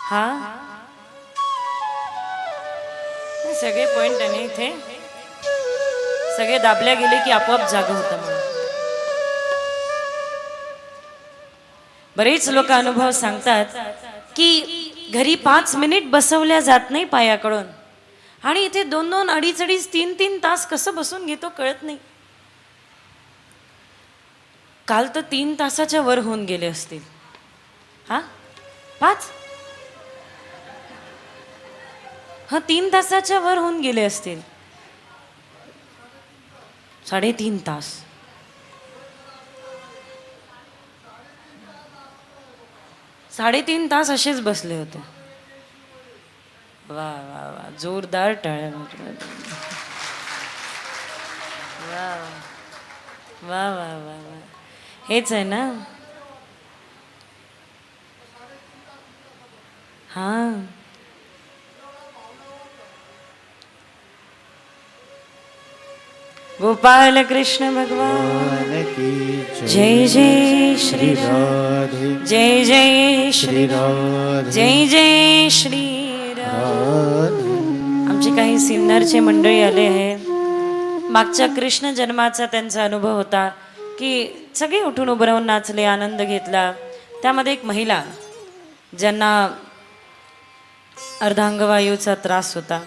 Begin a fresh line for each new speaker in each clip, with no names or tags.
हा सगळे पॉइंट आहे इथे, सगळे दाबल्या गेले की आपोआप जाग होतं म्हणून. बरेच लोक अनुभव सांगतात की घरी 5 मिनिट बसवल्या जात नाही पायाकडून, आणि इथे 2-2, 2.5-2.5, 3-3 तास कसं बसून घेतो कळत नाही. काल तर 3 तासाच्या वर होऊन गेले असतील. हा 5 हा 3 तासाच्या वर होऊन गेले असतील. 3.5 तास. साडेतीन तास असेच बसले होते. वा वा वा, जोरदार टाळ्या. वा वा वा वा वा, हेच आहे ना. हा गोपाल कृष्ण भगवान की जय. जय श्री राधे, जय जय श्री राधे, जय जय श्री राधे. आमचे काही सिन्नरचे मंडळी आले आहे. मागच्या कृष्ण जन्माचा त्यांचा अनुभव होता की सगळे उठून उभं राहून नाचले, आनंद घेतला. त्यामध्ये एक महिला ज्यांना अर्धांगवायूचा त्रास होता,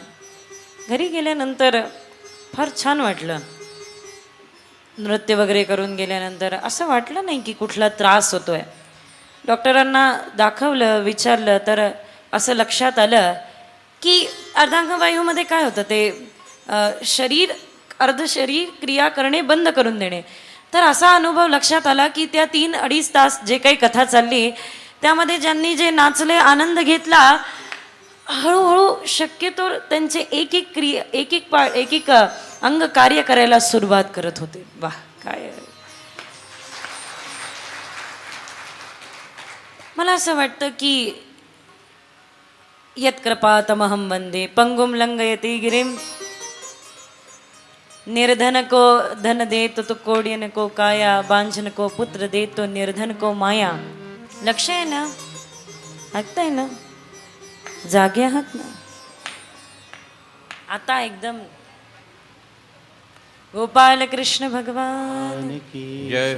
घरी गेल्यानंतर फार छान वाटलं. नृत्य वगैरे करून गेल्यानंतर असं वाटलं नाही की कुठला त्रास होतोय. डॉक्टरांना दाखवलं, विचारलं तर असं लक्षात आलं की अर्धांगवायूमध्ये काय होतं ते शरीर अर्धशरीर क्रिया करणे बंद करून देणे. तर असा अनुभव लक्षात आला की त्या 3-2.5 तास जे काही कथा चालली त्यामध्ये ज्यांनी जे नाचले, आनंद घेतला, हळूहळू शक्यतो त्यांचे एक एक अंग कार्य करायला सुरुवात करत होते. वाह, काय मला असं वाटतं की यत्कृपातमहं वंदे पंगुम लंघयते गिरिम. निर्धन को धन दे तो कोडियन को काया, बांझन को पुत्र दे तो निर्धन को माया. लक्ष आहे ना, ऐकताय ना, जागे आहात ना. आता एकदम गोपाल कृष्ण भगवान की जय.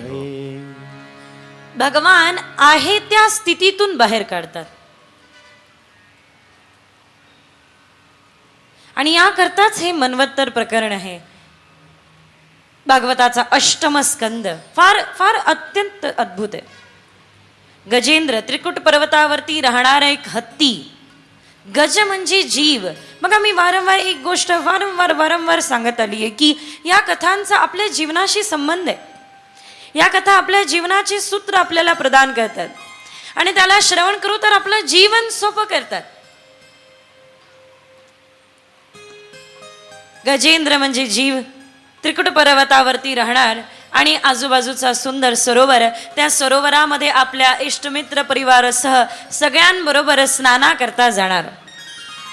भगवान आहे त्या स्थितीतून बाहेर काढतात, आणि याकरताच हे मनवत्तर प्रकरण आहे. भागवताचा 8म स्कंद फार फार अत्यंत अद्भुत आहे. गजेंद्र त्रिकुट पर्वतावरती राहणारा एक हत्ती. गज म्हणजे जीव. मग आम्ही वारंवार एक गोष्ट वारंवार सांगत आली आहे की या कथांचा आपल्या जीवनाशी संबंध आहे. या कथा आपल्या जीवनाचे सूत्र आपल्याला प्रदान करतात, आणि त्याला श्रवण करू तर आपलं जीवन सोपं करतात. गजेंद्र म्हणजे जीव, त्रिकुट पर्वतावरती राहणार, आणि आजूबाजूचा सुंदर सरोवर. त्या सरोवरामध्ये आपल्या इष्टमित्र परिवारासह सगळ्यांबरोबर स्नाना करता जाणार.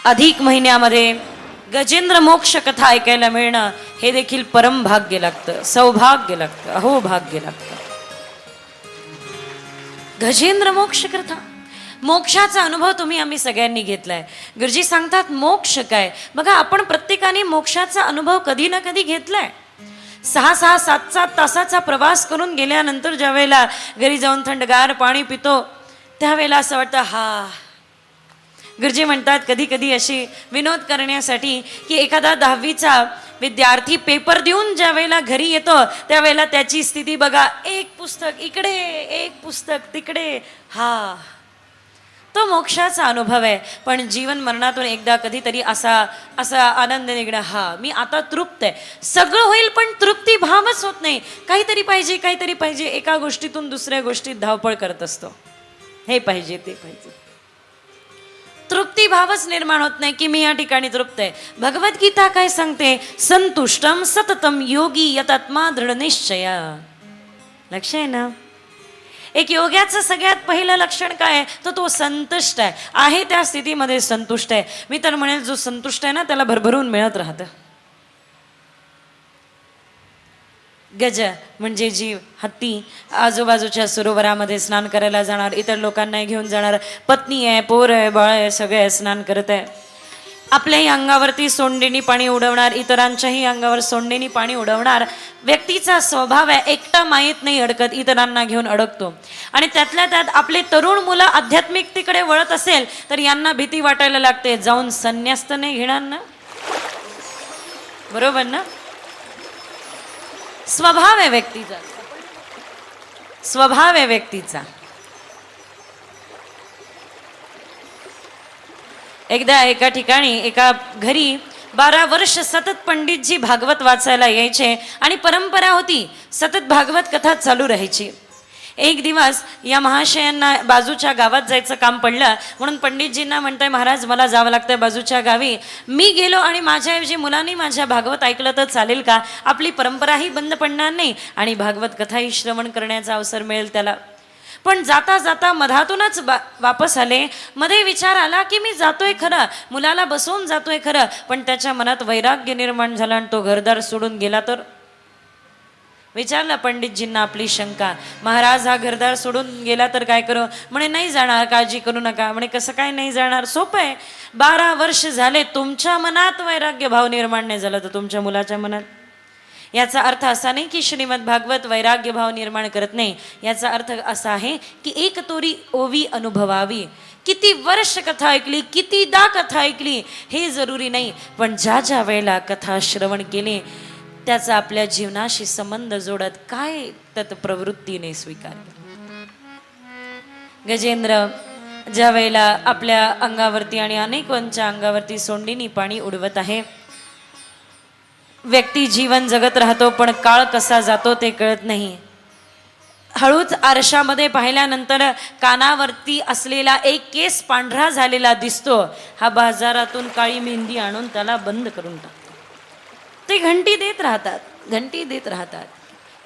अधिक महिन्यामध्ये गजेंद्र मोक्ष कथा ऐकायला मिळणं हे देखील परम भाग्य लागतं, सौभाग्य लागतं, अहो भाग्य लागतं. गजेंद्र मोक्ष कथा, मोक्षाचा अनुभव तुम्ही आम्ही सगळ्यांनी घेतलाय. गुरुजी सांगतात मोक्ष काय. बघा, आपण प्रत्येकाने मोक्षाचा अनुभव कधी ना कधी घेतलाय. 6-6, 7-7 तासाचा प्रवास करून गेल्यानंतर ज्या वेळेला घरी जाऊन थंडगार पाणी पितो त्यावेळेला असं वाटतं हा. गुरुजी म्हणतात कधी कधी अशी विनोद करण्यासाठी की एखादा 10वीचा विद्यार्थी पेपर देऊन ज्या वेळेला घरी येतो त्यावेळेला त्याची स्थिती बघा, एक पुस्तक इकडे, एक पुस्तक तिकडे. हा तो मोक्षाचा अनुभव आहे. पण जीवन मरणातून एकदा कधीतरी असा आनंद निघणं, हा मी आता तृप्त आहे. सगळं होईल पण तृप्ती भावच होत नाही. काहीतरी पाहिजे, काहीतरी पाहिजे. एका गोष्टीतून दुसऱ्या गोष्टीत धावपळ करत असतो. हे पाहिजे, ते पाहिजे. तृप्ती भावच निर्माण होत नाही की मी या ठिकाणी तृप्त आहे. भगवद्गीता काय सांगते? संतुष्टम सततम योगी यतात्मा दृढ निश्चया. लक्ष आहे ना. एक योग्याचं सगळ्यात पहिलं लक्षण काय आहे? तर तो संतुष्ट आहे त्या स्थितीमध्ये संतुष्ट आहे. मी तर म्हणेल जो संतुष्ट आहे ना त्याला भरभरून मिळत राहतं. गज म्हणजे जीव, हत्ती, आजूबाजूच्या सरोवरामध्ये स्नान करायला जाणार, इतर लोकांना घेऊन जाणार, पत्नी आहे, पोर आहे, बाळ आहे, सगळे स्नान करत आहे. आपल्याही अंगावरती सोंडेनी पाणी उडवणार, इतरांच्याही अंगावर सोंडेनी पाणी उडवणार व्यक्तीचा स्वभाव आहे. एकटा माहीत नाही अडकत, इतरांना घेऊन अडकतो. आणि त्यातल्या त्यात आपले तरुण मुलं आध्यात्मिकतेकडे वळत असेल तर यांना भीती वाटायला लागते, जाऊन संन्यास तर नाही घेणार ना. बरोबर ना. स्वभाव आहे व्यक्तीचा, स्वभाव आहे व्यक्तीचा. एकदा एका ठिकाणी एका घरी 12 वर्ष सतत पंडितजी भागवत वाचायला यायचे आणि परंपरा होती सतत भागवत कथा चालू राहायची. एक दिवस या महाशयांना बाजूच्या गावात जायचं काम पडलं, म्हणून पंडितजींना म्हणताय, महाराज मला जावं लागतंय बाजूच्या गावी. मी गेलो आणि माझ्याऐवजी मुलांनी माझ्या भागवत ऐकलं तर चालेल का? आपली परंपराही बंद पडणार नाही आणि भागवत कथाही श्रवण करण्याचा अवसर मिळेल त्याला. पण जाता जाता मधातूनच वापस आले. मध्ये विचार आला की मी जातोय खरं, मुलाला बसवून जातोय खरं, पण त्याच्या मनात वैराग्य निर्माण झाला आणि तो घरदार सोडून गेला तर. विचारलं पंडितजींना आपली शंका, महाराज हा घरदार सोडून गेला तर काय करू? म्हणे नाही जाणार, काळजी करू नका. म्हणे कसं काय नाही जाणार? सोपं आहे, 12 वर्ष झाले तुमच्या मनात वैराग्य भाव निर्माण नाही झाला तर तुमच्या मुलाच्या मनात. याचा अर्थ असा नाही की श्रीमद भागवत वैराग्य भाव निर्माण करत नाही. याचा अर्थ असा आहे की एक तोरी ओवी अनुभवावी. किती वर्ष कथा ऐकली, कितीदा कथा ऐकली हे जरुरी नाही, पण ज्या ज्या वेळेला कथा श्रवण केले त्याचा आपल्या जीवनाशी संबंध जोडत काय तत् प्रवृत्तीने स्वीकार. गजेंद्र ज्या वेळेला आपल्या अंगावरती आणि अनेकांच्या अंगावरती सोंडीनी पाणी उडवत आहे, व्यक्ती जीवन जगत राहतो पण काळ कसा जातो ते कळत नाही. हळूच आरशामध्ये पाहिल्यानंतर कानावरती असलेला एक केस पांढरा झालेला दिसतो. हा बाजारातून काळी मेहंदी आणून त्याला बंद करून टाकतो. ते घंटी देत राहतात, घंटी देत राहतात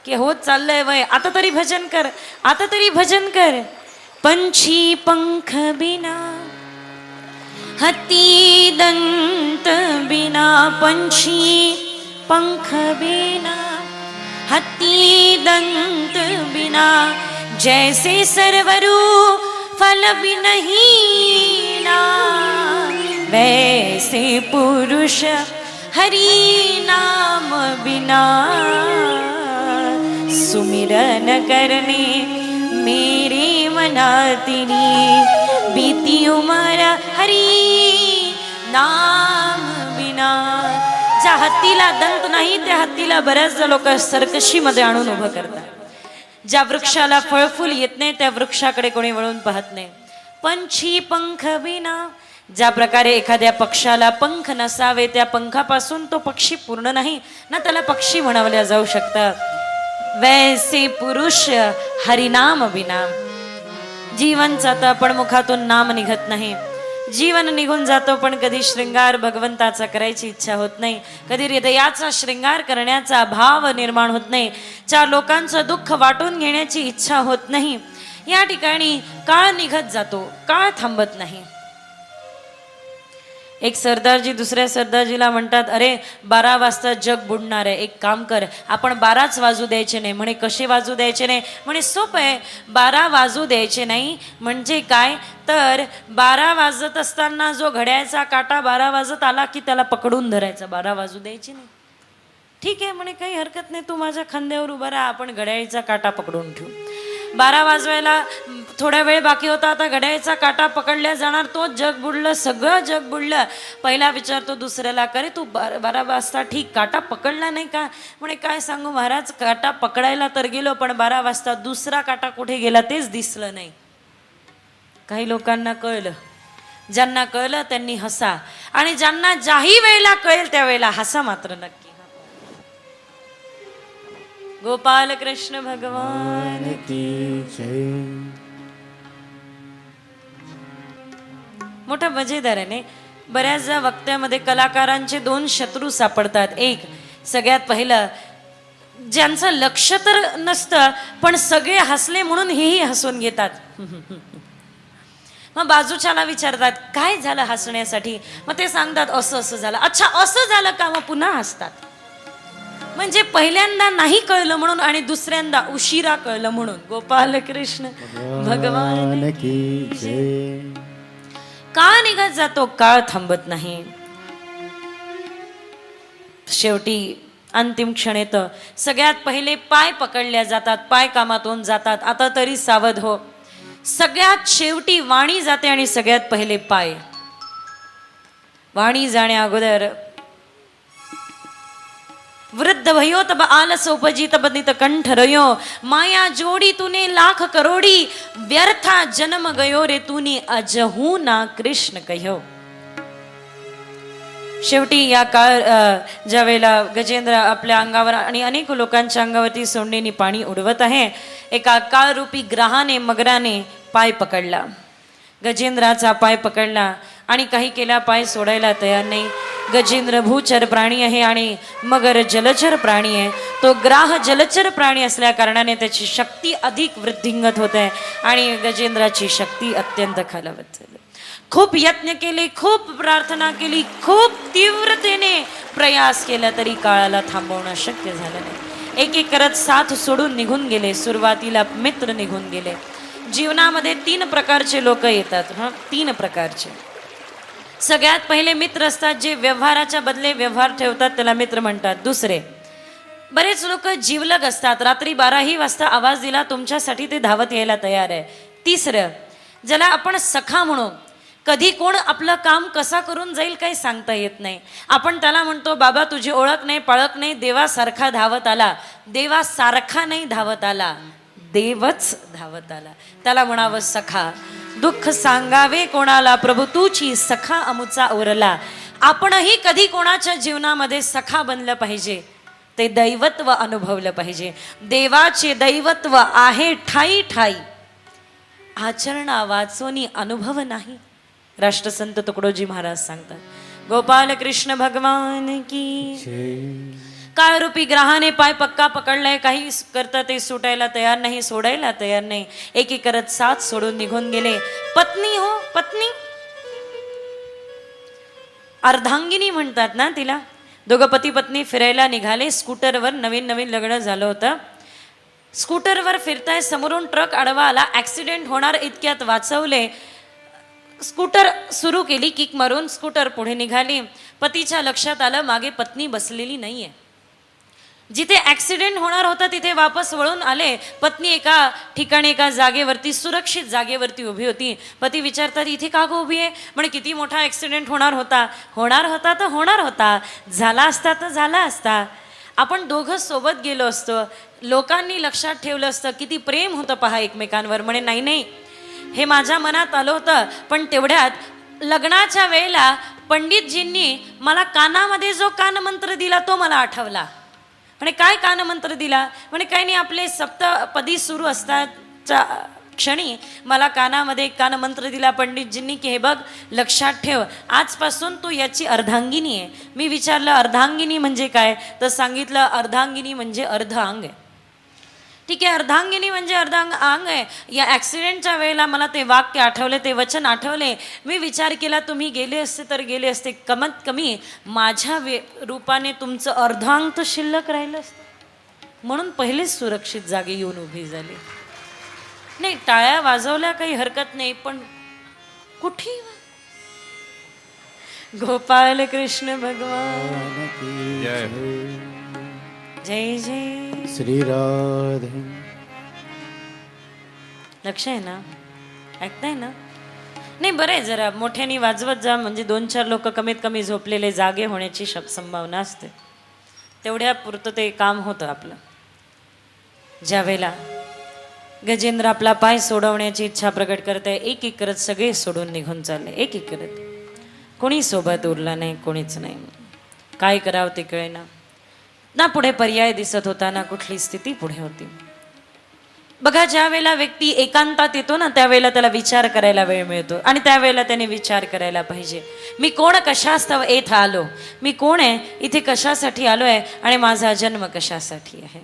की होत चाललंय वय, आता तरी भजन कर, आता तरी भजन कर. पंछी पंख बिना हत्ती दंत बिना, पंछी पंख बिना हत्ती दंत बिना, जैसे सरवरु फल बिनहीना, वैसे पुरुष हरि नाम बिना, सुमिरन करने मेरे मना तेरी, बीती उमर हरि नाम बिना. ज्या हत्तीला दंत नाही त्या हत्तीला बऱ्याच लोक सर्कशीमध्ये आणून उभं करतात. ज्या वृक्षाला फळफूल येत नाही त्या वृक्षाकडे कोणी वळून पाहत नाही. पंछी पंख बिना, ज्या प्रकारे एखाद्या पक्षाला पंख नसावे त्या पंखापासून तो पक्षी पूर्ण नाही ना, त्याला पक्षी म्हणावल्या जाऊ शकतात. वैसे पुरुष हरिनाम बिना, जीवन जातं पण मुखातून नाम निघत नाही. जीवन निघून जातो पण कधी श्रृंगार भगवंताचा करायची इच्छा होत नाही, कधी हृदयाचा श्रृंगार करण्याचा भाव निर्माण होत नाही, चार लोकांचं दुःख वाटून घेण्याची इच्छा होत नाही. या ठिकाणी काळ निघत जातो, काळ थांबत नाही. एक सरदारजी दुसऱ्या सरदारजीला म्हणतात, अरे 12 वाजता जग बुडणार आहे, एक काम कर, आपण 12च वाजू द्यायचे नाही. म्हणे कसे वाजू द्यायचे नाही? म्हणे सोपं आहे, 12 वाजू द्यायचे नाही म्हणजे काय तर 12 वाजत असताना जो घड्याळाचा काटा 12 वाजत आला की त्याला पकडून धरायचा, 12 वाजू द्यायची नाही. ठीक आहे म्हणे, काही हरकत नाही, तू माझ्या खांद्यावर उभा राहा, आपण घड्याळाचा काटा पकडून ठेवू. 12 वाजवायला थोडा वेळ बाकी होता, आता घड्याळाचा काटा पकडल्या जाणार, तो जग बुडलं, सगळं जग बुडलं. पहिला विचारतो दुसऱ्याला, करे तू 12 वाजता ठीक काटा पकडला नाही का? म्हणे काय सांगू महाराज, काटा पकडायला तर गेलो पण 12 वाजता दुसरा काटा कुठे गेला तेच दिसलं नाही. काही लोकांना कळलं, ज्यांना कळलं त्यांनी हसा, आणि ज्यांना ज्याही वेळेला कळेल त्यावेळेला हसा मात्र नक्की. गोपाल कृष्ण भगवान की जय. मोठा मजेदार आहे नाही. बऱ्याचदा वक्त्यामध्ये कलाकारांचे 2 शत्रू सापडतात. एक सगळ्यात पहिलं, ज्यांचं लक्ष तर नसतं पण सगळे हसले म्हणून हेही हसून घेतात. मग बाजूच्याला विचारतात काय झालं हसण्यासाठी, मग ते सांगतात असं असं झालं. अच्छा असं झालं का? मग पुन्हा हसतात. म्हणजे पहिल्यांदा नाही कळलं म्हणून आणि दुसऱ्यांदा उशिरा कळलं म्हणून. गोपाल कृष्ण भगवान
की जय.
काळ निघत जातो, काळ थांबत नाही. शेवटी अंतिम क्षण येतं. सगळ्यात पहिले पाय पकडल्या जातात, पाय कामातून जातात. आता तरी सावध हो. सगळ्यात शेवटी वाणी जाते आणि सगळ्यात पहिले पाय. वाणी जाण्या अगोदर वृद्ध भयो तब आलस उपजी तब नित कंठ रयो, माया जोडी तूने लाख करोडी, व्यर्था जन्म गयो रे तूने अजहू ना कृष्ण कह्यो. शेवटी या काळ ज्या वेळेला गजेंद्र आपल्या अंगावर आणि अनेक लोकांच्या अंगावरती सोंडेनी पाणी उडवत आहे, एका काळरूपी ग्रहाने मगराने पाय पकडला. गजेंद्राचा पाय पकडला आणि काही केला, पाय सोडायला तयार नाही. गजेंद्र भूचर प्राणी आहे आणि मगर जलचर प्राणी आहे. तो ग्राह जलचर प्राणी असल्या कारणाने त्याची शक्ती अधिक वृद्धिंगत होत आहे आणि गजेंद्राची शक्ती अत्यंत खालावत चालली. खूप यत्न केले, खूप प्रार्थना केली, खूप तीव्रतेने प्रयास केला तरी काळाला थांबवणं शक्य झालं नाही. एक एक करत साथ सोडून निघून गेले. सुरुवातीला मित्र निघून गेले. जीवनामध्ये 3 प्रकारचे लोक येतात. 3 प्रकारचे. सगळ्यात पहिले मित्र असतात जे व्यवहाराच्या बदले व्यवहार ठेवतात, त्याला मित्र म्हणतात. दुसरे, बरेच लोक जीवलग असतात. रात्री 12ही वाजता आवाज दिला तुमच्यासाठी ते धावत यायला तयार आहे. तिसरं, ज्याला आपण सखा म्हणू. कधी कोण आपलं काम कसा करून जाईल काही सांगता येत नाही. आपण त्याला म्हणतो बाबा तुझी ओळख नाही पाळख नाही, देवासारखा धावत आला. देवासारखा नाही धावत आला, देवच धावत आला. त्याला म्हणावं सखा. दुःख सांगावे कोणाला प्रभू तुची सखा अमुचा उरला. आपणही कधी कोणाच्या जीवनामध्ये सखा बनलं पाहिजे. ते दैवत्व अनुभवलं पाहिजे. देवाचे दैवत्व आहे ठाई ठाई, आचरणा वाचोनी अनुभव नाही. राष्ट्रसंत तुकडोजी महाराज सांगतात. गोपाल कृष्ण भगवान की
जय.
काळरूपी ग्रहाने पाय पक्का पकडलाय. काही करता ते सुटायला तयार नाही, सोडायला तयार नाही. एक एक करत साथ सोडून निघून गेले. पत्नी हो, पत्नी अर्धांगिनी म्हणतात ना तिला. दोघं पती पत्नी फिरायला निघाले. स्कूटरवर, नवीन नवीन लग्न झालं होतं. स्कूटरवर फिरताय, समोरून ट्रक आडवा आला. ॲक्सिडेंट होणार इतक्यात वाचवले. स्कूटर सुरू केली, किक मारून स्कूटर पुढे निघाली. पतीच्या लक्षात आलं मागे पत्नी बसलेली नाहीये. जिथे ॲक्सिडेंट होणार होता तिथे वापस वळून आले. पत्नी एका ठिकाणी, एका जागेवरती, सुरक्षित जागेवरती उभी होती. पती विचारतात इथे का गो उभी आहे? म्हणे किती मोठा ॲक्सिडेंट होणार होता. होणार होता तर होणार होता, झाला असता तर झाला असता. आपण दोघं सोबत गेलो असतो, लोकांनी लक्षात ठेवलं असतं. किती प्रेम होतं पहा एकमेकांवर. म्हणे नाही नाही, हे माझ्या मनात आलं होतं, पण तेवढ्यात लग्नाच्या वेळेला पंडितजींनी मला कानामध्ये जो कानमंत्र दिला तो मला आठवला. म्हणे काय कानमंत्र दिला? म्हणे काही नाही, आपले सप्तपदी सुरू असताच्या क्षणी मला कानामध्ये एक कानमंत्र दिला पंडितजींनी की हे बघ, लक्षात ठेव, आजपासून तू याची अर्धांगिनी आहे. मी विचारलं अर्धांगिनी म्हणजे काय? तर सांगितलं अर्धांगिनी म्हणजे अर्ध अंग आहे. ठीक आहे, अर्धांगिनी म्हणजे अर्धांग अंग आहे. या ॲक्सिडेंटच्या वेळेला मला ते वाक्य आठवले, ते वचन आठवले. मी विचार केला तुम्ही गेले असते तर गेले असते, कमीत कमी माझ्या रूपाने तुमचं अर्धांग तर शिल्लक राहिलं असतं. म्हणून पहिलेच सुरक्षित जागी येऊन उभी झाली. नाही, टाळ्या वाजवल्या काही हरकत नाही, पण कुठे. गोपाल कृष्ण भगवान
की जय.
जय जय
श्री राधे.
लक्ष आहे ना? ऐकताय ना? नाही, बरं आहे, जरा मोठ्याने वाजवत जा, म्हणजे 2-4 लोक कमीत कमी झोपलेले जागे होण्याची संभावना असते. तेवढ्या पुरतं ते काम होतं आपलं. ज्या वेळेला गजेंद्र आपला पाय सोडवण्याची इच्छा प्रकट करत आहे, एक एक करत सगळे सोडून निघून चालले. एक एक करत कोणी सोबत उरला नाही, कोणीच नाही. काय करावं ते कळेना. ना पुढे पर्याय दिसत होता, ना कुठली स्थिती पुढे होती. बघा, ज्या वेळेला व्यक्ती एकांतात येतो ना, त्यावेळेला त्याला विचार करायला वेळ मिळतो. आणि त्यावेळेला त्याने विचार करायला पाहिजे, मी कोण, कशास्तव येथ आलो, मी कोण आहे, इथे कशासाठी आलो आहे आणि माझा जन्म कशासाठी आहे.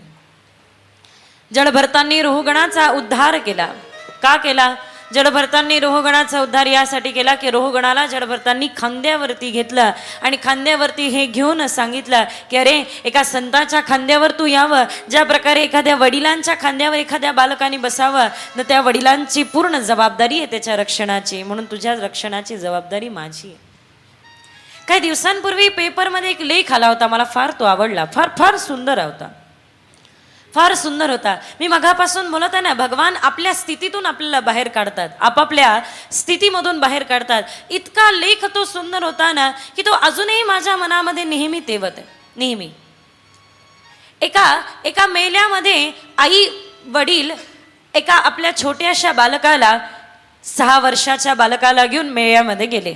जडभरतांनी रोहगणाचा उद्धार केला. का केला? जडभरतांनी रोहगणाचा उद्धार यासाठी केला की रोहगणाला जडभरतांनी खांद्यावरती घेतलं आणि खांद्यावरती हे घेऊन सांगितलं की अरे एका संताच्या खांद्यावर तू यावं, ज्या प्रकारे एखाद्या वडिलांच्या खांद्यावर एखाद्या बालकाने बसावं तर त्या वडिलांची पूर्ण जबाबदारी आहे त्याच्या रक्षणाची, म्हणून तुझ्या रक्षणाची जबाबदारी माझी आहे. काही दिवसांपूर्वी पेपरमध्ये एक लेख आला होता, मला फार तो आवडला, फार फार सुंदर होता, फार सुंदर होता. मी मगापासून बोलत आहे ना, भगवान आपल्या स्थितीतून आपल्याला बाहेर काढतात, आपापल्या स्थितीमधून बाहेर काढतात. इतका लेख तो सुंदर होता ना की तो अजूनही माझ्या मनामध्ये नेहमी तेवत आहे. नेहमी एका मेल्यामध्ये आई वडील एका आपल्या छोट्याशा बालकाला, 6 वर्षाच्या बालकाला घेऊन मेळ्यामध्ये गेले.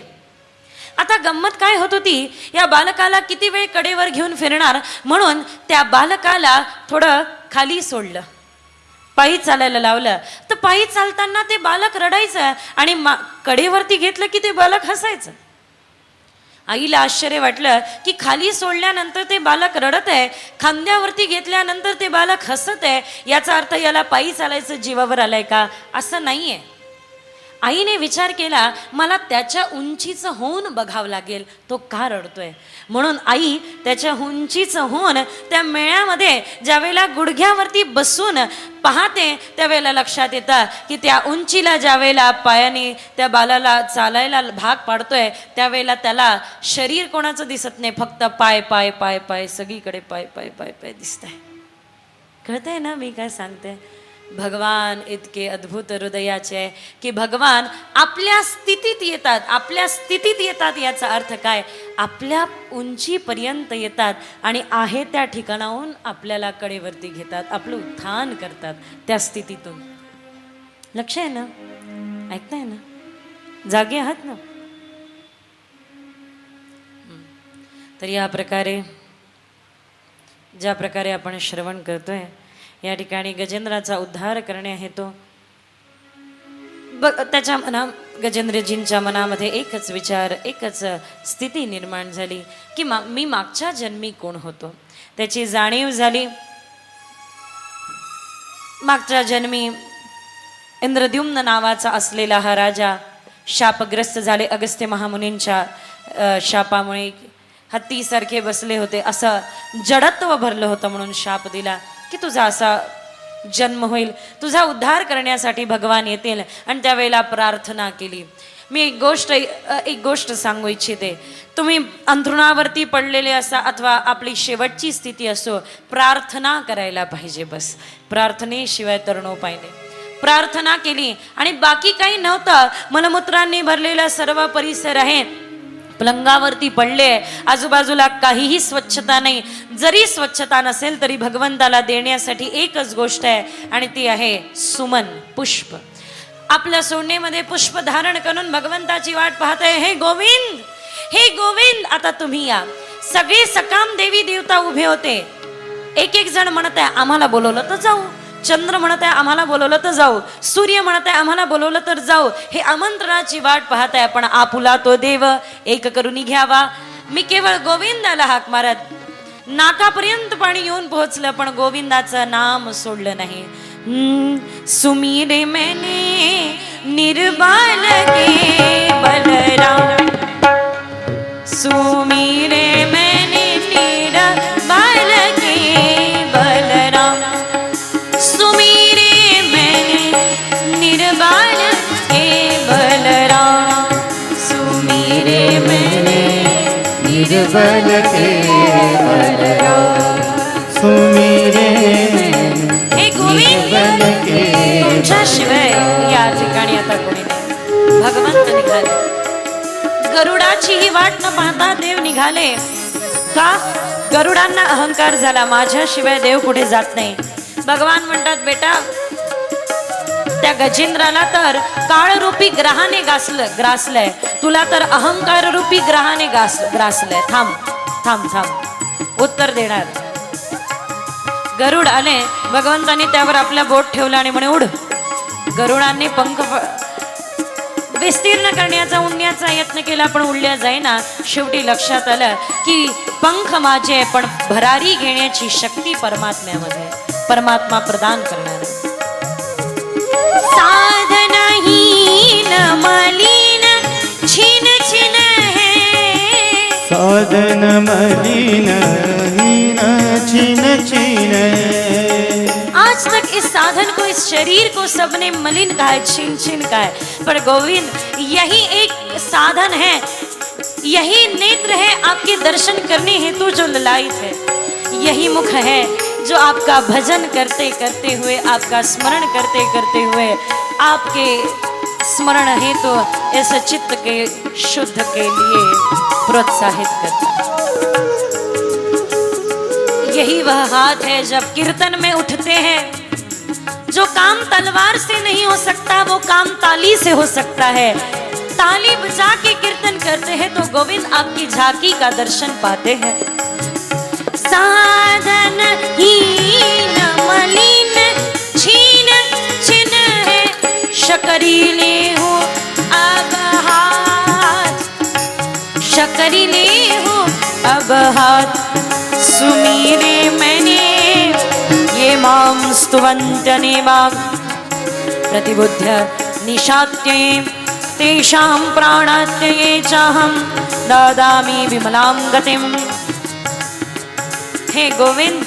आता गंमत काय होत होती, या बालकाला किती वेळ कडेवर घेऊन फिरणार, म्हणून त्या बालकाला थोडं खाली सोडलं, पायी चालायला लावलं. तर पायी चालताना ते बालक रडायचं आणि कडेवरती घेतलं की ते बालक हसायचं. आईला आश्चर्य वाटलं की खाली सोडल्यानंतर ते बालक रडत आहे, खांद्यावरती घेतल्यानंतर ते बालक हसत आहे, याचा अर्थ याला पायी चालायचं जीवावर आलंय का? असं नाहीये. आईने विचार केला, मला त्याच्या उंचीचं होऊन बघावं लागेल तो का रडतोय. म्हणून आई त्याच्या उंचीचं होऊन त्या मेळ्यामध्ये ज्यावेळेला गुडघ्यावरती बसून पाहते त्यावेळेला लक्षात येतं की त्या उंचीला ज्यावेळेला पायाने त्या बालाला चालायला भाग पाडतोय त्यावेळेला त्याला शरीर कोणाचं दिसत नाही, फक्त पाय पाय पाय पाय, सगळीकडे पाय पाय पाय पाय दिसत आहे. कळतंय ना मी काय सांगते? भगवान इतके अद्भुत हृदयाचे आहे की भगवान आपल्या स्थितीत येतात, आपल्या स्थितीत येतात. याचा अर्थ काय? आपल्या उंचीपर्यंत येतात आणि आहे त्या ठिकाणाहून आपल्याला कडेवरती घेतात, आपलं उत्थान करतात त्या स्थितीतून. लक्ष आहे ना? ऐकताय ना? जागे आहात ना? तर या प्रकारे ज्या प्रकारे आपण श्रवण करतोय, या ठिकाणी गजेंद्राचा उद्धार करणे आहे तो. त्याच्या गजेंद्रजींच्या मनामध्ये एकच विचार, एकच स्थिती निर्माण झाली की मी मागच्या जन्मी कोण होतो, त्याची जाणीव झाली. मागच्या जन्मी इंद्रद्युम्न नावाचा असलेला हा राजा शापग्रस्त झाले. अगस्त्य महामुनींच्या शापामुळे हत्तीसारखे बसले होते, असं जडत्व भरलं होतं, म्हणून शाप दिला की तुझा असा जन्म होईल, तुझा उद्धार करण्यासाठी भगवान येतील. आणि त्यावेळेला प्रार्थना केली. मी एक गोष्ट सांगू इच्छिते. तुम्ही अंथरुणावरती पडलेले असा अथवा आपली शेवटची स्थिती असो, प्रार्थना करायला पाहिजे. बस प्रार्थनेशिवाय तरुणोपाय नाही. प्रार्थना केली आणि बाकी काही नव्हतं. मलमूत्रांनी भरलेला सर्व परिसर आहे, पलंगावरती पडले, आजूबाजूला काहीही स्वच्छता नाही. जरी स्वच्छता नसेल तरी भगवंताला देण्यासाठी एकच गोष्ट आहे आणि ती आहे सुमन, पुष्प. आपल्या सोनेमध्ये पुष्प धारण करून भगवंताची वाट पाहत आहे. हे गोविंद, हे गोविंद, आता तुम्ही या. सगळे सकाम देवी देवता उभे होते. एक एक जण म्हणत आहे आम्हाला बोलवलं तर जाऊ, चंद्र म्हणत आहे आम्हाला बोलवलं तर जाऊ, सूर्य म्हणत आहे आम्हाला बोलवलं तर जाऊ. हे आमंत्रणाची वाट पाहत आहे. पण आपुला तो देव एक करून घ्यावा. मी केवळ गोविंदाला हाक मारत, नाकापर्यंत पाणी येऊन पोहोचलं पण गोविंदाचं नाम सोडलं नाही. सुमिरे मैंने निर्बाल के बलराम, सुमिरे मैंने निर्बाल के बलराम, सुमिरे मैंने निर्बाल के बलराम, सुमिरे मैंने
निर्बल के बलराम, सुमिरे
हे गोविंद, तुमच्या शिवाय या ठिकाणी आता कोणी नाही. भगवंत निघाले. गरुडाची ही वाट न पाहता देव निघाले. का? गरुडांना अहंकार झाला, माझ्याशिवाय देव कुठे जात नाही. भगवान म्हणतात बेटा, त्या गजेंद्राला तर काळरूपी ग्रहाने ग्रासलंय, तुला तर अहंकार रूपी ग्रहाने ग्रासलंय. थांब थांब थांब, उत्तर देणार. गरुड आले. भगवंतांनी त्यावर आपला बोट ठेवला आणि म्हणे उड. गरुडांनी पंख विस्तीर्ण करण्याचा, उडण्याचा यत्न केला पण उडल्या जाईना. शेवटी लक्षात आलं की पंख माझे पण भरारी घेण्याची शक्ती परमात्म्यामध्ये, परमात्मा प्रदान करणार. साधना ही हीन मलिन छीन छीन है,
साधन मलिन हीन छीन छीन है।
आज तक इस साधन को, इस शरीर को सबने मलिन कहा है, छीन छीन कहा है, पर गोविंद यही एक साधन है, यही नेत्र है आपके दर्शन करने हेतु जो ललायित है, यही मुख है जो आपका भजन करते करते हुए, आपका स्मरण करते करते हुए, आपके स्मरण हेतु इस चित्त के शुद्ध के लिए प्रोत्साहित करता है। यही वह हाथ है जब कीर्तन में उठते हैं, जो काम तलवार से नहीं हो सकता वो काम ताली से हो सकता है। ताली बजा के कीर्तन करते हैं तो गोविंद आपकी झांकी का दर्शन पाते हैं। साधन हीन मलिन छीन छिन है, शकरीले हो अब हाथ, शकरीले हो अब हाथ, सुमीरे मैंने ये माम स्तुवन्त्यने वाग, प्रतिबुद्ध निशात्ये तेषां प्राणात्यये चाहं ददामि विमलां गतिम्। हे गोविंद,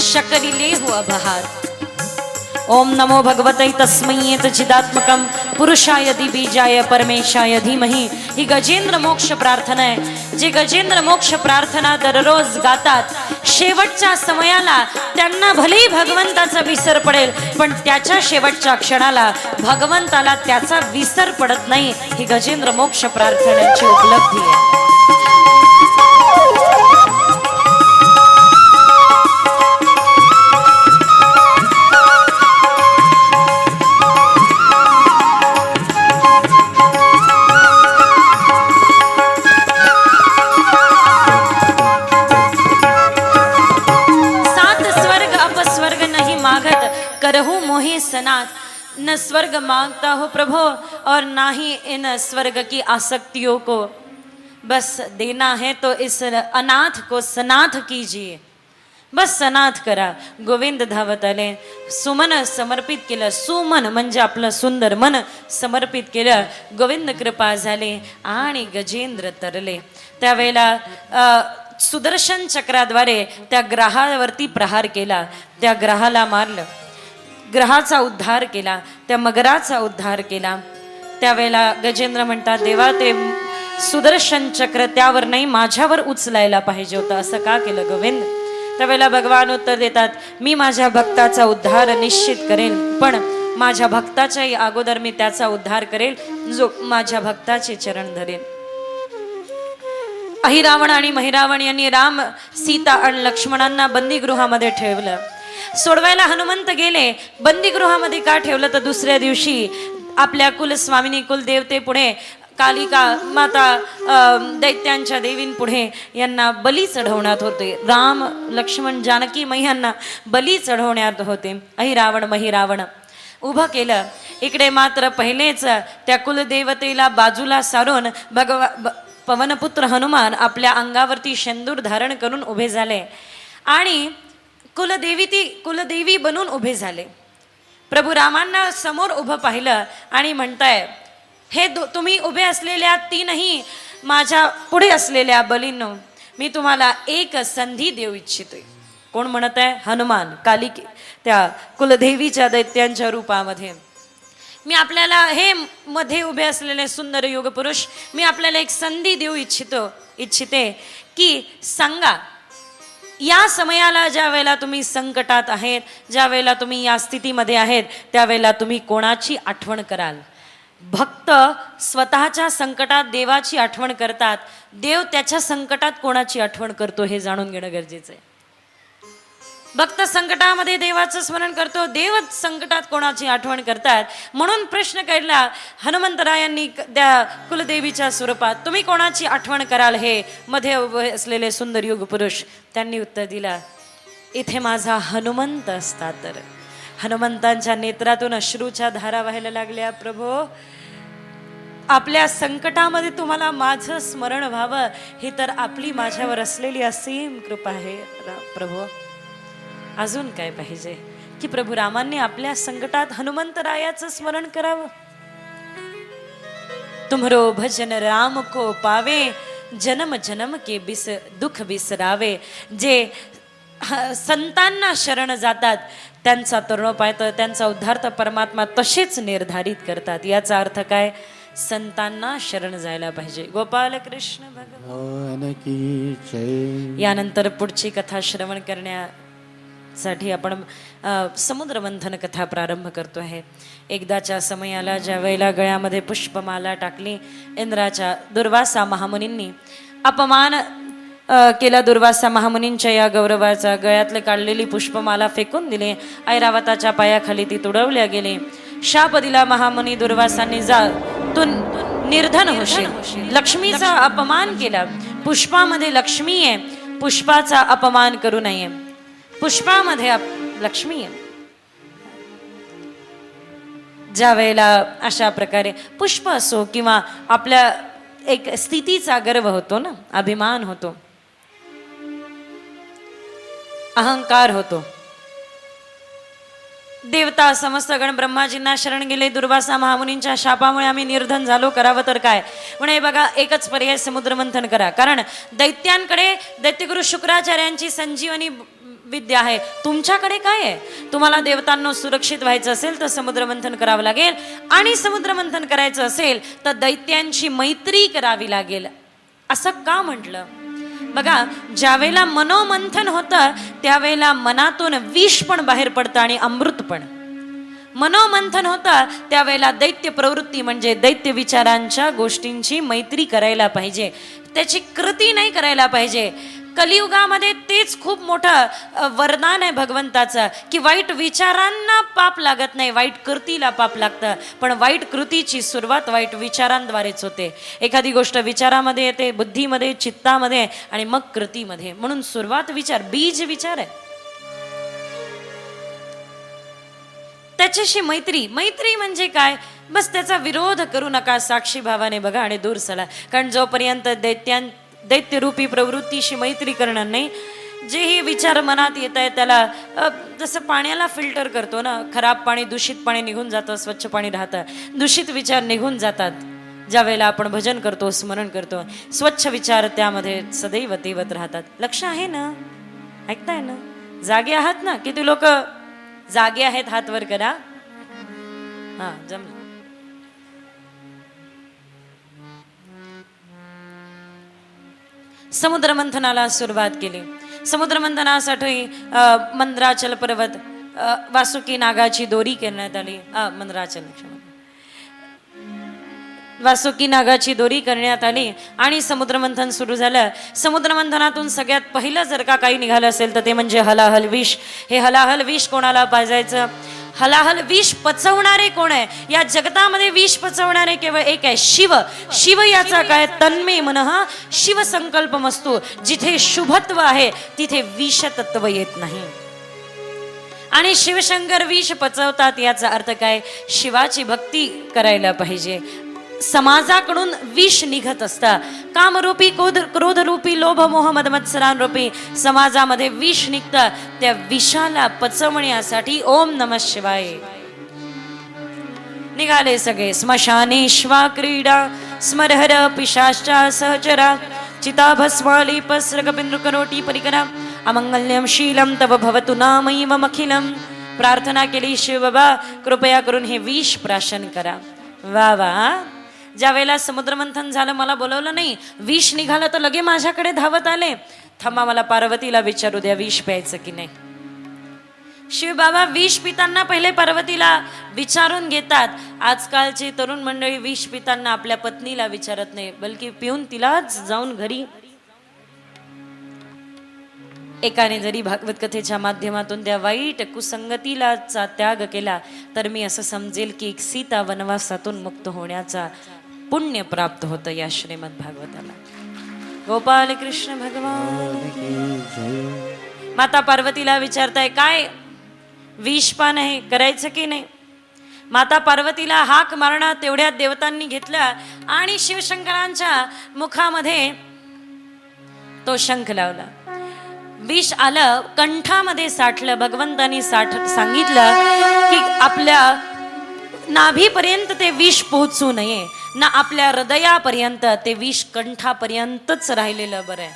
शकरीले हो अब हाथ। ओम नमो भगवते तस्मै चिदात्मकं पुरुषाय दिबीजाय परमेशाय धीमहि। ही गजेंद्र मोक्ष प्रार्थना आहे, जे गजेंद्र मोक्ष प्रार्थना दररोज गातात, शेवटच्या समयाला त्यांना भलेही भगवंताचा विसर पडेल, पण त्याच्या शेवटच्या क्षणाला भगवंताला त्याचा विसर पडत नाही। ही गजेंद्र मोक्ष प्रार्थनेची उपलब्धी आहे। करहु मोहि सनाथ, न स्वर्ग मांगता हो प्रभु और ना ही इन स्वर्ग की आसक्तियों को, बस देना है तो इस अनाथ को सनाथ कीजिए, बस सनाथ करा। गोविंद धावत आले, सुमन समर्पित केलं, सुमन म्हणजे आपलं सुंदर मन समर्पित केलं, गोविंद कृपा झाले आणि गजेंद्र तरले। त्यावेळेला सुदर्शन चक्राद्वारे त्या ग्रहावरती प्रहार केला, त्या ग्रहाला मारलं, ग्रहाचा उद्धार केला, त्या मगराचा उद्धार केला। त्यावेळेला गजेंद्र म्हणतात, देवा ते सुदर्शन चक्र त्यावर नाही माझ्यावर उचलायला पाहिजे होतं, असं का केलं गोविंद? त्यावेळेला भगवान उत्तर देतात, मी माझ्या भक्ताचा उद्धार निश्चित करेल, पण माझ्या भक्ताच्याही अगोदर मी त्याचा उद्धार करेल जो माझ्या भक्ताचे चरण धरेल। अहिरावण आणि महिरावण यांनी राम, सीता आणि लक्ष्मणांना बंदीगृहामध्ये ठेवलं। सोडवायला हनुमंत गेले, बंदीगृहामध्ये का ठेवलं तर दुसऱ्या दिवशी आपल्या कुलस्वामिनी कुलदेवते पुढे, कालिका माता दैत्यांच्या देवींपुढे यांना बली चढवण्यात होते। राम, लक्ष्मण, जानकी मैयांना बली चढवण्यात होते। अहिरावण महिरावण उभं केलं। इकडे मात्र पहिलेच त्या कुलदेवतेला बाजूला सारून पवनपुत्र हनुमान आपल्या अंगावरती शेंदूर धारण करून उभे झाले आणि कुलदेवी बनून उभे झाले। प्रभू रामांना समोर उभं पाहिलं आणि म्हणताय, हे तुम्ही उभे असलेल्या तीनही माझ्या पुढे असलेल्या बलींनो, मी तुम्हाला एक संधी देऊ इच्छितोय। कोण म्हणत आहे? हनुमान, कालिके त्या कुलदेवीच्या दैत्यांच्या रूपामध्ये। मी आपल्याला, हे मध्ये उभे असलेले सुंदर युग पुरुष, मी आपल्याला एक संधी देऊ इच्छिते की सांगा, या समयाला ज्या वेळेला तुम्ही संकटात आहेत, ज्या वेळेला तुम्ही या स्थितीमध्ये आहेत, त्यावेळेला तुम्ही कोणाची आठवण कराल? भक्त स्वतःच्या संकटात देवाची आठवण करतात, देव त्याच्या संकटात कोणाची आठवण करतो हे जाणून घेणं गरजेचं आहे। भक्त संकटामध्ये देवाचं स्मरण करतो, देव संकटात कोणाची आठवण करतात। म्हणून प्रश्न केला हनुमंतरायांनी त्या कुलदेवीच्या स्वरूपात, तुम्ही कोणाची आठवण कराल हे मध्ये उभे असलेले सुंदर युग पुरुष? त्यांनी उत्तर दिला, इथे माझा हनुमंत असता तर। हनुमंतांच्या नेत्रातून अश्रूच्या धारा व्हायला लागल्या। प्रभो, आपल्या संकटामध्ये तुम्हाला माझं स्मरण व्हावं, ही तर आपली माझ्यावर असलेली असीम कृपा आहे प्रभो, अजून काय पाहिजे? की प्रभू रामांनी आपल्या संकटात हनुमंतरायाचं स्मरण करावं. तुम्हरो भजन राम को पावे, जन्म जन्म के दुख बिसरावे. जे संतांना शरण जातात त्यांचा तरुणोपाय तर त्यांचा उद्धार तर परमात्मा तसेच निर्धारित करतात. याचा अर्थ काय? संतांना शरण जायला पाहिजे. गोपाल कृष्ण भगवान
की जय.
यानंतर पुढची कथा श्रवण करण्यासाठी आपण समुद्र मंथन कथा प्रारंभ करतो आहे. एकदाच्या समयाला ज्या वेळेला गळ्यामध्ये पुष्पमाला टाकली, इंद्राच्या दुर्वासा महामुनींनी अपमान केला. दुर्वासा महामुनींच्या या गौरवाचा गळ्यातले काढलेली पुष्पमाला फेकून दिले. ऐरावताच्या पायाखाली ती तुडवल्या गेली. शाप दिला महामुनी दुर्वासांनी, जा तू निर्धन होशील. लक्ष्मीचा अपमान केला. पुष्पामध्ये लक्ष्मी आहे, पुष्पाचा अपमान करू नये. पुष्पामध्ये लक्ष्मी आहे. ज्या वेळेला अशा प्रकारे पुष्प असो किंवा आपल्या एक स्थितीचा गर्व होतो ना, अभिमान होतो, अहंकार होतो. देवता समस्त गण ब्रह्माजींना शरण गेले. दुर्वासा महामुनींच्या शापामुळे आम्ही निर्धन झालो, करावं तर काय? म्हणे बघा, एकच पर्याय, समुद्र मंथन करा. कारण दैत्यांकडे दैत्यगुरु शुक्राचार्यांची संजीवनी विद्या आहे. तुमच्याकडे काय आहे? तुम्हाला देवतांना सुरक्षित व्हायचं असेल तर समुद्र मंथन करावं लागेल. आणि समुद्र मंथन करायचं असेल तर दैत्यांची मैत्री करावी लागेल. असं का म्हटलं? बघा, ज्यावेळेला मनोमंथन होतं त्यावेळेला मनातून विष पण बाहेर पडतं आणि अमृत पण. मनोमंथन होतं त्यावेळेला दैत्य प्रवृत्ती म्हणजे दैत्य विचारांच्या गोष्टींची मैत्री करायला पाहिजे, त्याची कृती नाही करायला पाहिजे. कलियुगामध्ये तेच खूप मोठं वरदान आहे भगवंताचं की वाईट विचारांना पाप लागत नाही, वाईट कृतीला पाप लागतं. पण वाईट कृतीची सुरुवात वाईट विचारांद्वारेच होते. एखादी गोष्ट विचारामध्ये येते, बुद्धीमध्ये, चित्तामध्ये आणि मग कृतीमध्ये. म्हणून सुरुवात विचार, बीज विचार आहे. त्याच्याशी मैत्री. मैत्री म्हणजे काय? बस त्याचा विरोध करू नका, साक्षी भावाने बघा आणि दूर चला. कारण जोपर्यंत दैत्यरूपी प्रवृत्तीशी मैत्री करणार नाही, जेही विचार मनात येत आहे त्याला जसं पाण्याला फिल्टर करतो ना, खराब पाणी, दूषित पाणी निघून जातं, स्वच्छ पाणी राहतं, दूषित विचार निघून जातात. ज्या वेळेला आपण भजन करतो, स्मरण करतो, स्वच्छ विचार त्यामध्ये सदैव तेवत राहतात. लक्ष आहे ना? ऐकताय ना? जागे आहात ना? किती लोक जागे आहेत? हात वर करा. हा, जमलं. समुद्र मंथनाला सुरुवात केली. समुद्र मंथनासाठी मंद्राचल पर्वत, वासुकी नागाची दोरी करण्यात आली. वासुकी नागाची दोरी करण्यात आली आणि समुद्र मंथन सुरू झालं. समुद्र मंथनातून सगळ्यात पहिलं जर का काही निघालं असेल तर ते म्हणजे हलाहल विष. हे हलाहल विष कोणाला पाजायचं? हलाहल विष पचवणारे कोण आहे? या जगतामध्ये विष पचवणारे केवळ एक आहे, शिव. शिव याचा काय? तन्मे मनः शिव संकल्पमस्तु. जिथे शुभत्व आहे तिथे विषतत्व येत नाही. आणि शिवशंकर विष पचवतात. याचा अर्थ काय? शिवाची भक्ती करायला पाहिजे. समाजाकडून विष निघत असतं. कामरूपी, क्रोधरूपी, लोभ मोह मद मत्सरांरूपी समाजामध्ये विष निघतं. त्या विषाला पचवण्यासाठी ओम नमः शिवाय निघाले सगळे. स्मशानेश्वा क्रीडा स्मरहर पिशाचा सहचरा चिताभस्मालीपस्रगपिंद्रकरोटी परिकरा अमंगल्यम शीलम तव भवतु नामैवमखिलम. प्रार्थना केली, शिव बाबा कृपया करून हे विष प्राशन करा. वा वा. ज्या वेळेला समुद्र मंथन झालं, मला बोलवलं नाही, विष निघालं तर लगे माझ्याकडे धावत आले. थांबा, मला पार्वतीला विचारू द्या विष प्यायचं की नाही. शिव बाबा विष पितांना पहिले पार्वतीला विचारून घेतात. आजकालची तरुण मंडळी विष पितांना आपल्या पत्नीला विचारत नाही, बल्कि पिऊन तिलाच जाऊन घरी. एकाने जरी भागवत कथेच्या माध्यमातून त्या वाईट कुसंगतीला त्याग केला तर मी असं समजेल की एक सीता वनवासातून मुक्त होण्याचा पुण्य प्राप्त होतं या श्रीमद भागवताला. गोपाल कृष्ण भगवान. माता पार्वतीला विचारताय काय विषपान आहे, करायचं की नाही? माता पार्वतीला हाक मारणं तेवढ्या देवतांनी घेतलं आणि शिवशंकरांच्या मुखामध्ये तो शंख लावला. विष आलं कंठामध्ये साठलं, भगवंतानी सांगितलं की आपल्या नाभीपर्यंत ते विष पोहोचू नये ना आपल्या हृदयापर्यंत, ते विष कंठापर्यंतच राहिलेलं बरं आहे.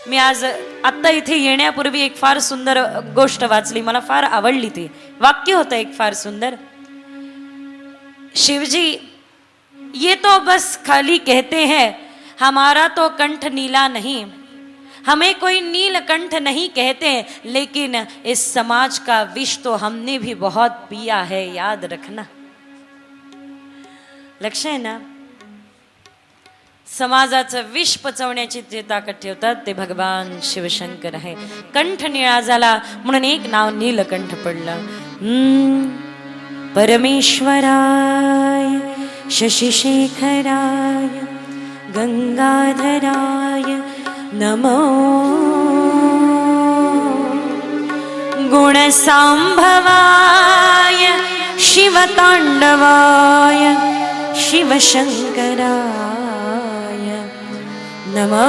मी आज आत्ता इथे येण्यापूर्वी एक फार सुंदर गोष्ट वाचली, मला फार आवडली. ती वाक्य होतं एक फार सुंदर. शिवजी ये तो बस खाली कहते हैं, हमारा तो कंठ नीला नहीं, हमें कोई नीलकंठ नहीं कहते, लेकिन इस समाज का विष तो हमने भी बहुत पिया है, याद रखना. लक्ष आहे ना. समाजाचं विष पचवण्याची जे ताकद ठेवतात ते भगवान शिवशंकर आहे. कंठ निळा झाला म्हणून एक नाव नीलकंठ पडलं. परमेश्वराय शशिशेखराय गंगाधराय नमो, गुणसांभवाय शिवतांडवाय शिवशंकराय नमो.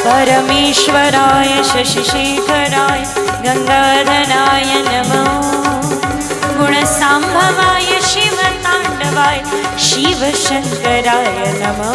परमेश्वराय शशिशेखराय गंगाधराय नमो, गुणसांभवाय शिवतांडवाय शिवशंकराय नमो.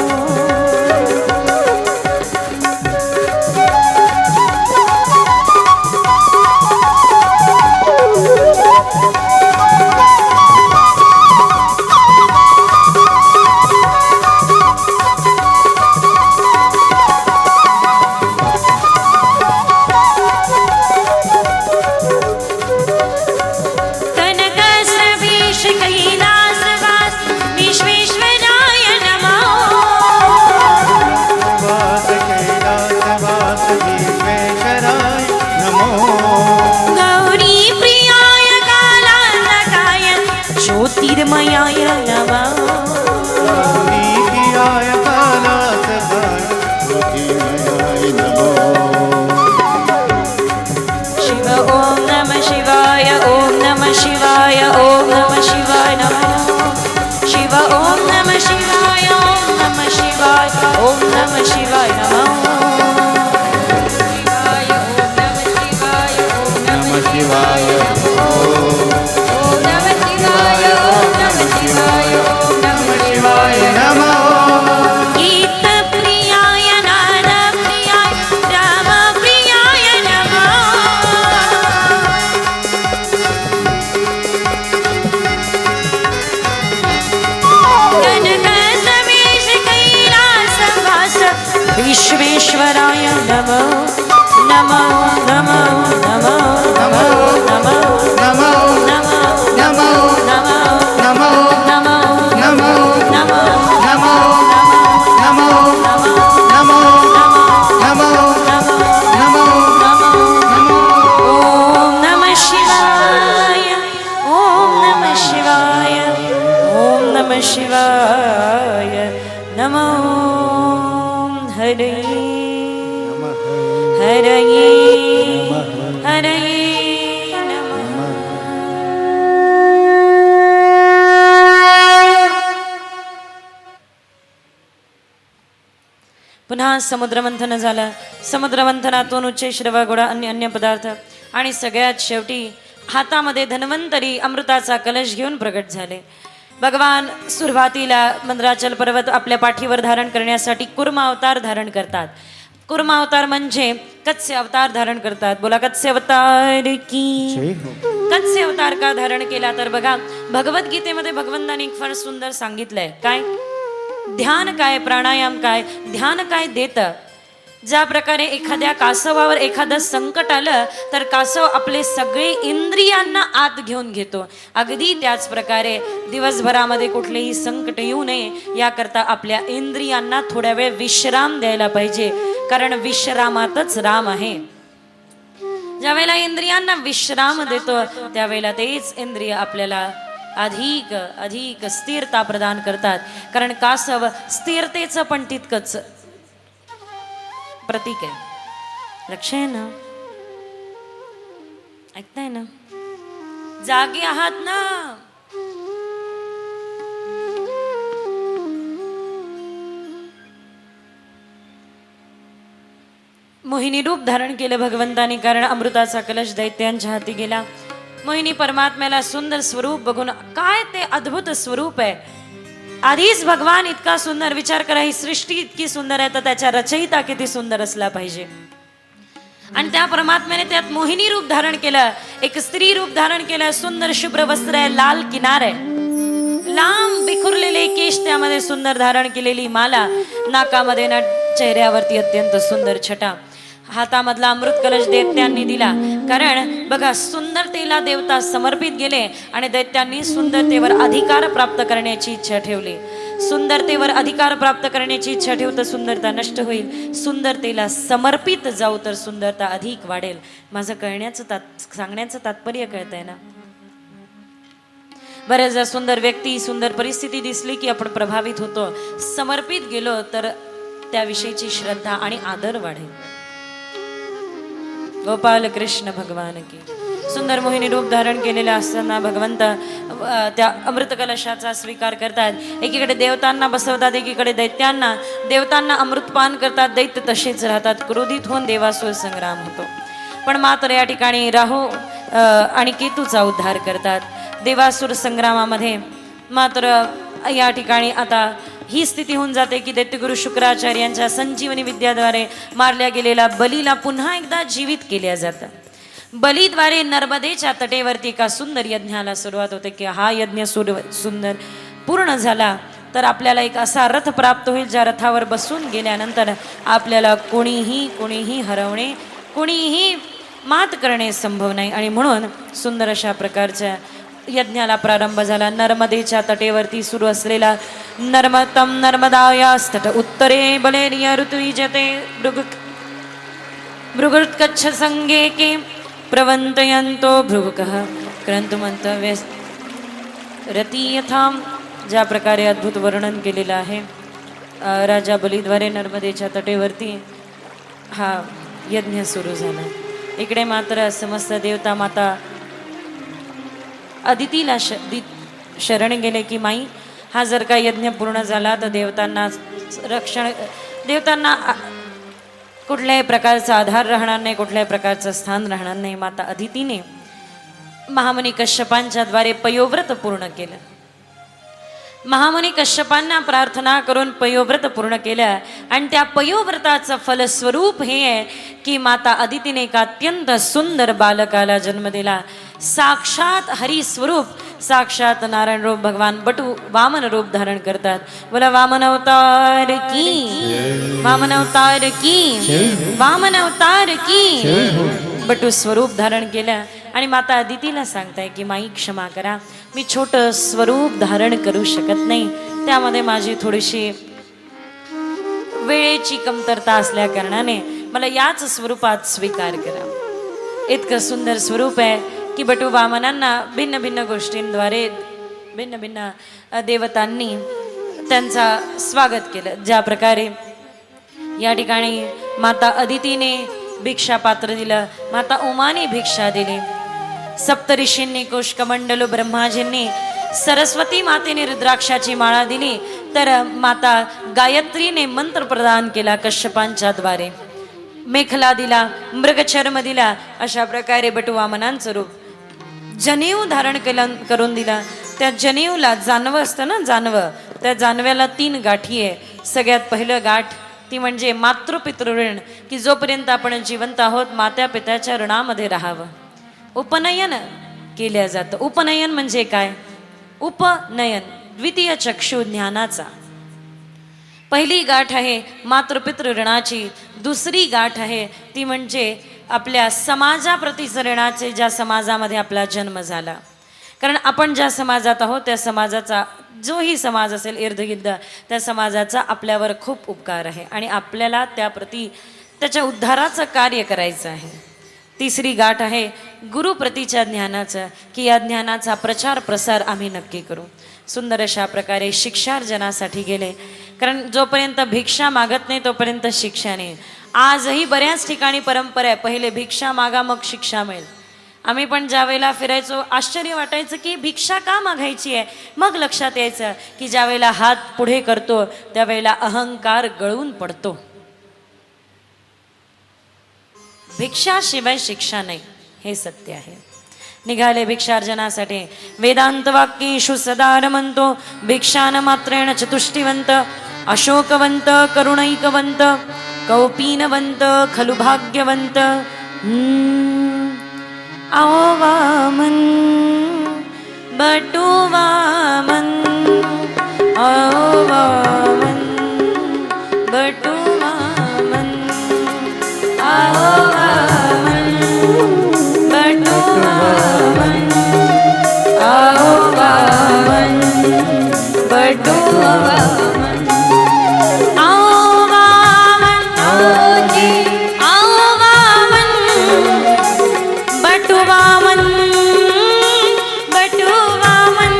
ज्योतिर्मयाय नमः,
ज्योतिर्मयाय कालासहाय ज्योतिर्मयाय नमो.
शिव ओम नमः शिवाय, ओम नमः शिवाय, ओम नमः शिवाय नमः. शिव ओम नमः शिवाय, ओम नमः शिवाय, ओम नमः शिवाय नमः. शिवाय ओम नमः शिवाय, ओम नमः शिवाय, ओम नमः शिवाय, ओम नमः शिवाय, ओम नमः शिवाय
नमो.
गीत प्रियाय नाद प्रियाय राम प्रियाय नमः. कनक समेश कैलासवास विश्वेश्वराय नमो, नमो नमो नमो नमो नमो
नमो
नमो
नमो
नमो
नमो
नमो
नमो
नमो
नमो नमो नमो नमो नमो नमो.
ओम नमः शिवाय, ओम नमः शिवाय, ओम नमः शिवाय नमो. हरये हरये हरये नमः. पुन्हा समुद्रमंथन झालं. समुद्रमंथनातून उच्चे श्रवा गोडा अन्य पदार्थ आणि सगळ्यात शेवटी हातामध्ये धन्वंतरी अमृताचा कलश घेऊन प्रगट झाले. भगवान सुरुवातीला मंद्राचल पर्वत आपल्या पाठीवर धारण करण्यासाठी कुर्म अवतार धारण करतात. कुर्म अवतार म्हणजे कत्स्य अवतार धारण करतात. बोला कत्स्य अवतार की.
जय हो.
कत्स्य अवतार का धारण केला तर बघा भगवद्गीतेमध्ये भगवंताने एक फार सुंदर सांगितलंय. काय ध्यान काय, प्राणायाम काय, ध्यान काय देतं. ज्या प्रकारे एखाद्या कासवावर एखादं संकट आलं तर कासव आपले सगळे इंद्रियांना आत घेऊन घेतो, अगदी त्याच प्रकारे दिवसभरामध्ये कुठलेही संकट येऊ नये याकरता आपल्या इंद्रियांना थोड्या वेळ विश्राम द्यायला पाहिजे, कारण विश्रामातच राम आहे. ज्या वेळेला इंद्रियांना विश्राम देतो त्यावेळेला तेच इंद्रिय आपल्याला अधिक अधिक स्थिरता प्रदान करतात. कारण कासव स्थिरतेचं पण तितकंच प्रतीक आहे. लक्ष आहे ना? ऐकताय ना? जागी आहात ना? मोहिनी रूप धारण केलं भगवंतानी, कारण अमृताचा कलश दैत्यांच्या हाती गेला. मोहिनी परमात्म्याला सुंदर स्वरूप बघून, काय ते अद्भुत स्वरूप आहे. आधीच भगवान इतका सुंदर, विचार करा ही सृष्टी इतकी सुंदर आहे तर त्याच्या रचयिता किती सुंदर असला पाहिजे. आणि त्या परमात्म्याने त्यात मोहिनी रूप धारण केलं, एक स्त्री रूप धारण केलं. सुंदर शुभ्र वस्त्र आहे, लाल किनार आहे, लांब बिखुरलेले केश, त्यामध्ये सुंदर धारण केलेली माला, नाकामध्ये ना चेहऱ्यावरती अत्यंत सुंदर छटा, हातामधला अमृत कलश दैत्यांनी दिला. कारण बघा सुंदरतेला देवता समर्पित गेले आणि दैत्यांनी सुंदरतेवर अधिकार प्राप्त करण्याची इच्छा ठेवली. सुंदरतेवर अधिकार प्राप्त करण्याची इच्छा ठेवू तर सुंदरता नष्ट होईल. सुंदरतेला समर्पित जाऊ तर सुंदरता अधिक वाढेल. माझं सांगण्याचं तात्पर्य कळतंय ना? बऱ्याचदा सुंदर व्यक्ती, सुंदर परिस्थिती दिसली की आपण प्रभावित होतो. समर्पित गेलो तर त्याविषयीची श्रद्धा आणि आदर वाढेल. गोपाल कृष्ण भगवान की. सुंदर मोहिनी रूप धारण केलेलं असताना भगवंत त्या अमृत कलशाचा स्वीकार करतात. एकीकडे देवतांना बसवतात, एकीकडे दैत्यांना. देवतांना अमृतपान करतात, दैत्य तसेच राहतात. क्रोधित होऊन देवासुर संग्राम होतो. पण मात्र या ठिकाणी राहू आणि केतूचा उद्धार करतात. देवासुर संग्रामामध्ये मात्र या ठिकाणी आता ही स्थिती होऊन जाते की दैत्यगुरु शुक्राचार्यांच्या संजीवनी विद्याद्वारे मारल्या गेलेला बलीला पुन्हा एकदा जीवित केल्या जातं. बलीद्वारे नर्मदेच्या तटेवरती एका सुंदर यज्ञाला सुरुवात होते की हा यज्ञ सुंदर पूर्ण झाला तर आपल्याला एक असा रथ प्राप्त होईल ज्या रथावर बसून गेल्यानंतर आपल्याला कोणीही हरवणे, कोणीही मात करणे संभव नाही. आणि म्हणून सुंदर अशा प्रकारच्या यज्ञाला प्रारंभ झाला. नर्मदेच्या तटेवरती सुरू असलेला नर्मतम नर्मदायास्तट उत्तरे बलेरिया ऋतुजते भृगुत्कच्छ संगे के प्रवंतयंतो भृगुकः क्रंतुमंतव्य रतीयथाम. ज्या प्रकारे अद्भुत वर्णन केलेलं आहे राजा बलीद्वारे नर्मदेच्या तटेवरती हा यज्ञ सुरू झाला. इकडे मात्र समस्त देवता माता अदितीला शरण गेले की माई हा जर का यज्ञ पूर्ण झाला तर देवतांना कुठल्याही प्रकारचा आधार राहणार नाही, कुठल्याही प्रकारचं स्थान राहणार नाही. माता अदितीने महामुनी कश्यपांच्या द्वारे पयोव्रत पूर्ण केलं. महामुनी कश्यपांना प्रार्थना करून पयोव्रत पूर्ण केलं आणि त्या पयोव्रताचं फलस्वरूप हे आहे की माता अदितीने एक अत्यंत सुंदर बालकाला जन्म दिला. साक्षात हरिस्वरूप, साक्षात नारायण रूप भगवान बटू वामन रूप धारण करतात. बोला वामन अवतार की, वामन अवतार की, वामन अवतार की. बटू स्वरूप धारण केलं आणि माता अदितीला सांगताय की माई क्षमा करा, मी छोटं स्वरूप धारण करू शकत नाही, त्यामध्ये माझी थोडीशी वेळेची कमतरता असल्या कारणाने मला याच स्वरूपात स्वीकार करा. इतकं सुंदर स्वरूप आहे की बटू वामनांना भिन्न भिन्न गोष्टींद्वारे भिन्न भिन्न देवतांनी त्यांचा स्वागत केलं. ज्या प्रकारे या ठिकाणी माता अदितीने भिक्षा पात्र दिलं, माता उमाने भिक्षा दिली, सप्तऋषींनी कुशकमंडल ब्रह्माजींनी सरस्वती मातेने रुद्राक्षाची माळा दिली, तर माता गायत्रीने मंत्र प्रदान केला कश्यपांच्या द्वारे, मेखला दिला, मृगचर्म दिला. अशा प्रकारे बटुवामनांचं रूप जनेऊ धारण करून दिला. त्या जनेऊला जानवं असतं ना, जानवं, त्या जानव्याला 3 गाठी आहे. सगळ्यात पहिलं गाठ ती म्हणजे मातृपितृ ऋण, की जोपर्यंत आपण जिवंत आहोत मात्या पित्याच्या ऋणामध्ये राहावं. उपनयन केल्या जातं. उपनयन म्हणजे काय? उपनयन द्वितीय चक्षु ज्ञानाचा. पहिली गाठ आहे मातृपितृ ऋणाची. दुसरी गाठ आहे ती म्हणजे आपल्या समाजाप्रतीच ऋणाचे, ज्या समाजामध्ये आपला जन्म झाला. कारण आपण ज्या समाजात आहोत त्या समाजाचा, जोही समाज असेल इर्दगिर्द, त्या समाजाचा आपल्यावर खूप उपकार आहे आणि आपल्याला त्याप्रती त्याच्या उद्धाराचं कार्य करायचं आहे. तिसरी गाठ आहे गुरुप्रतीच्या ज्ञानाचं, की या ज्ञानाचा प्रचार प्रसार आम्ही नक्की करू. सुंदर अशा प्रकारे शिक्षार्जनासाठी गेले, कारण जोपर्यंत भिक्षा मागत नाही तोपर्यंत शिक्षा नाही. आजही बऱ्याच ठिकाणी परंपरा आहे, पहिले भिक्षा मागा मग शिक्षा मिळेल. आम्ही पण ज्या वेळेला फिरायचो आश्चर्य वाटायचं की भिक्षा का मागायची आहे. मग लक्षात यायचं की ज्या वेळेला हात पुढे करतो त्यावेळेला अहंकार गळून पडतो. भिक्षाशिवाय शिक्षा नाही, हे सत्य आहे. निघाले भिक्षार्जनासाठी. वेदांत वाक्येषु सदा रमन्तो भिक्षान मात्रेण चतुष्टिवंत अशोकवंत करुणैकवंत कौपीनवंत खलु भाग्यवंत. आओ वामन बटू वामन, आओ वामन बटू वामन, आओ वामन बटू वामन, आओ वामन बटू वामन. आओ वामन, आओ जी, आओ वामन बटू वामन, बटू वामन,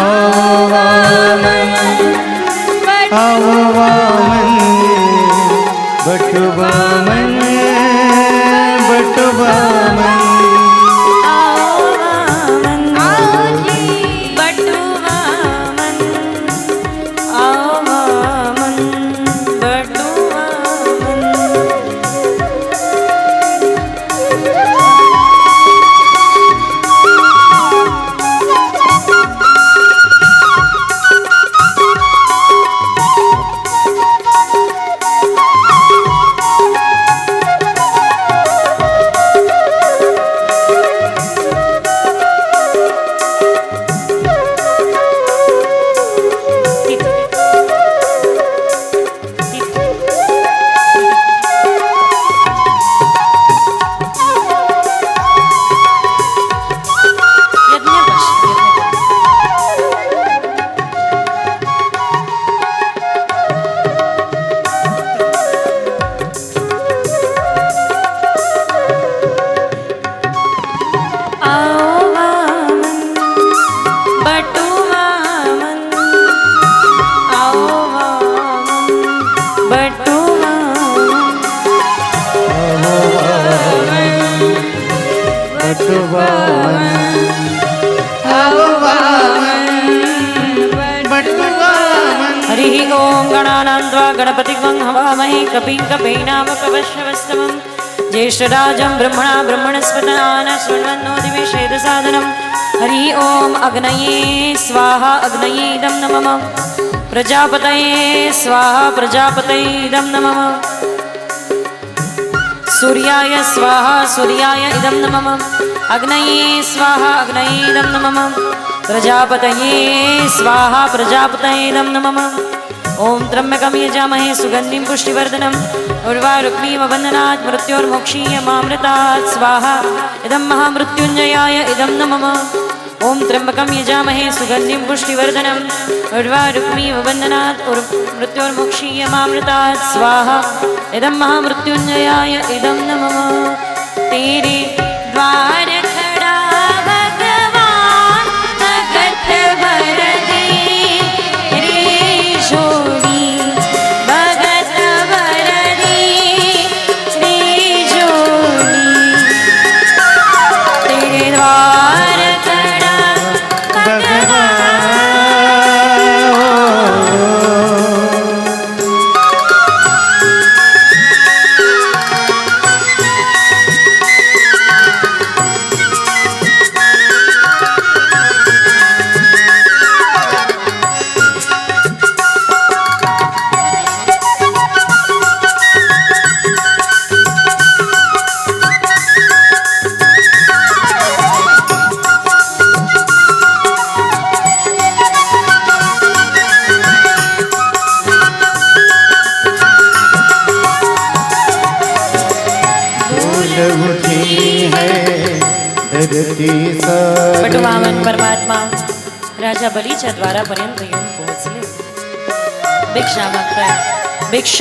आओ वामन, आओ वामन बटू वामन, बटू वामन.
आओ वामन, आओ जी, बटू वामन, आओ वामन बटू वामन.
बटू वामन, आओ वामन बटू वामन.
हरि ओम गणानां त्वा गणपतिं हवामहे कपिं कपीनामकवशवस्तमं ज्येष्ठराजं ब्रह्मणा ब्रह्मणस्पदान शृण्वन्नोतिविषेदसादनं. हरि ओम अग्नये स्वाहा अग्नये इदं नमः. प्रजापतये स्वाहा प्रजापतये इदं नमः. सूर्याय स्वाहा सूर्याय इदं नमः. अग्नये स्वाहा अग्नये इदं नमः. प्रजापतये स्वाहा प्रजापतये इदं नमः. ओम त्र्यंबकं यजामहे सुगन्धिं पुष्टिवर्धनम् उर्वारुक्मीव बन्धनात् मृत्योर्मोक्षीयमामृतात् स्वाहा. इदं महामृत्युञ्जयाय इदं नमः. ओम त्र्यंबकं यजामहे सुगन्धिं पुष्टिवर्धनम् उर्वारुक्मीव बन्धनात् मृत्योर्मोक्षीयमामृतात् स्वाहा. इदं महामृत्युञ्जयाय इदं नमः. तेरे द्वार खड़ा भगवान भगत भर दे रे जोड़ी, भगत भर दे रे जोड़ी. तेरे द्वार खड़ा भगवान. बटू वामन परमात्मा राजा बलीच्या द्वारापर्यंत येऊन पोहोचले. भिक्षा मागताय भिक्षा.